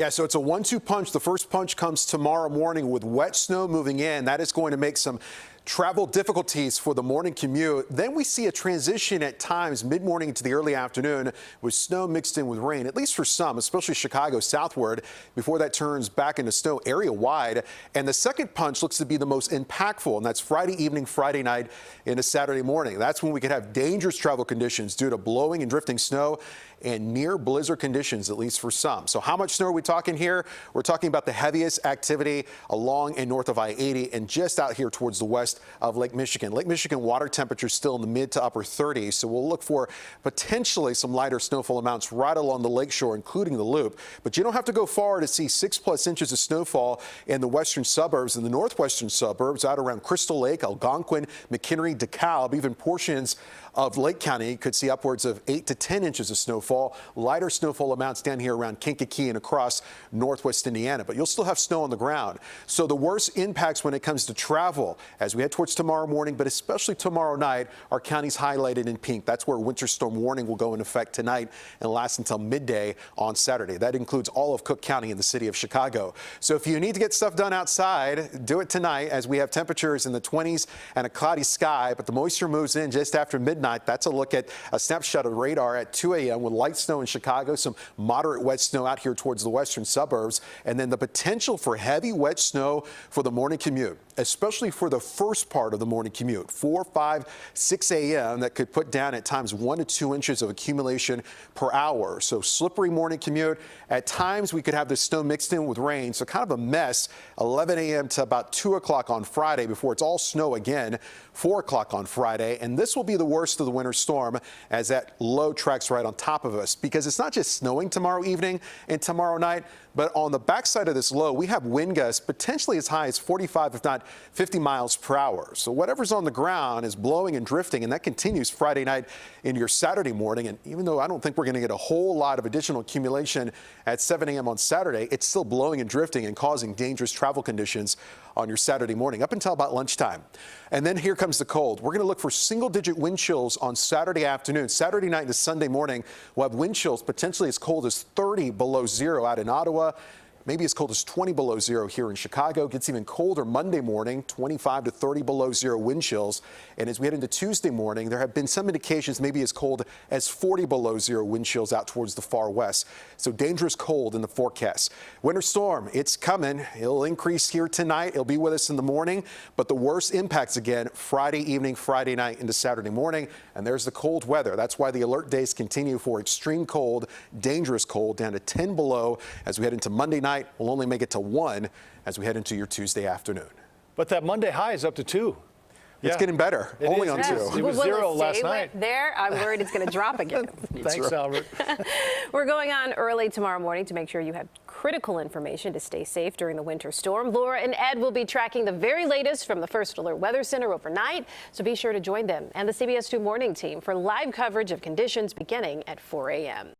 Yeah, so it's a 1-2 punch. The first punch comes tomorrow morning with wet snow moving in. That is going to make some travel difficulties for the morning commute. Then we see a transition at times mid-morning into the early afternoon with snow mixed in with rain, at least for some, especially Chicago southward, before that turns back into snow area-wide. And the second punch looks to be the most impactful, and that's Friday evening, Friday night into Saturday morning. That's when we could have dangerous travel conditions due to blowing and drifting snow and near blizzard conditions, at least for some. So how much snow are we talking here? We're talking about the heaviest activity along and north of I-80 and just out here towards the west of Lake Michigan. Lake Michigan water temperature still in the mid to upper 30s, so we'll look for potentially some lighter snowfall amounts right along the lakeshore, including the Loop. But you don't have to go far to see 6+ inches of snowfall in the western suburbs and the northwestern suburbs out around Crystal Lake, Algonquin, McHenry, DeKalb, even portions of Lake County could see upwards of 8 to 10 inches of snowfall. Lighter snowfall amounts down here around Kankakee and across northwest Indiana, but you'll still have snow on the ground. So the worst impacts when it comes to travel as we head towards tomorrow morning, but especially tomorrow night, are counties highlighted in pink. That's where winter storm warning will go into effect tonight and last until midday on Saturday. That includes all of Cook County and the city of Chicago. So if you need to get stuff done outside, do it tonight as we have temperatures in the 20s and a cloudy sky, but the moisture moves in just after midnight. That's a look at a snapshot of radar at 2 a.m. with light snow in Chicago, some moderate wet snow out here towards the western suburbs, and then the potential for heavy wet snow for the morning commute, especially for the first part of the morning commute, 4, 5, 6 a.m. that could put down at times 1 to 2 inches of accumulation per hour. So slippery morning commute. At times we could have the snow mixed in with rain, so kind of a mess 11 a.m. to about 2 o'clock on Friday before it's all snow again, 4 o'clock on Friday. And this will be the worst of the winter storm as that low tracks right on top of us, because it's not just snowing tomorrow evening and tomorrow night, but on the backside of this low, we have wind gusts potentially as high as 45, if not 50 miles per hour. So whatever's on the ground is blowing and drifting, and that continues Friday night into your Saturday morning. And even though I don't think we're going to get a whole lot of additional accumulation at 7 a.m. on Saturday, it's still blowing and drifting and causing dangerous travel conditions on your Saturday morning up until about lunchtime. And then here comes the cold. We're going to look for single-digit wind chills on Saturday afternoon. Saturday night into Sunday morning, we'll have wind chills potentially as cold as 30 below zero out in Ottawa. Maybe as cold as 20 below zero here in Chicago. Gets even colder Monday morning, 25 to 30 below zero wind chills. And as we head into Tuesday morning, there have been some indications maybe as cold as 40 below zero wind chills out towards the far west. So dangerous cold in the forecast. Winter storm, it's coming. It'll increase here tonight. It'll be with us in the morning. But the worst impacts again Friday evening, Friday night into Saturday morning. And there's the cold weather. That's why the alert days continue for extreme cold, dangerous cold down to 10 below as we head into Monday night. We'll only make it to 1 as we head into your Tuesday afternoon. But that Monday high is up to 2. It's getting better. Only on 2. It was 0 last night. There, I'm worried it's going to drop again. Thanks, Albert. We're going on early tomorrow morning to make sure you have critical information to stay safe during the winter storm. Laura and Ed will be tracking the very latest from the First Alert Weather Center overnight, so be sure to join them and the CBS 2 morning team for live coverage of conditions beginning at 4 a.m.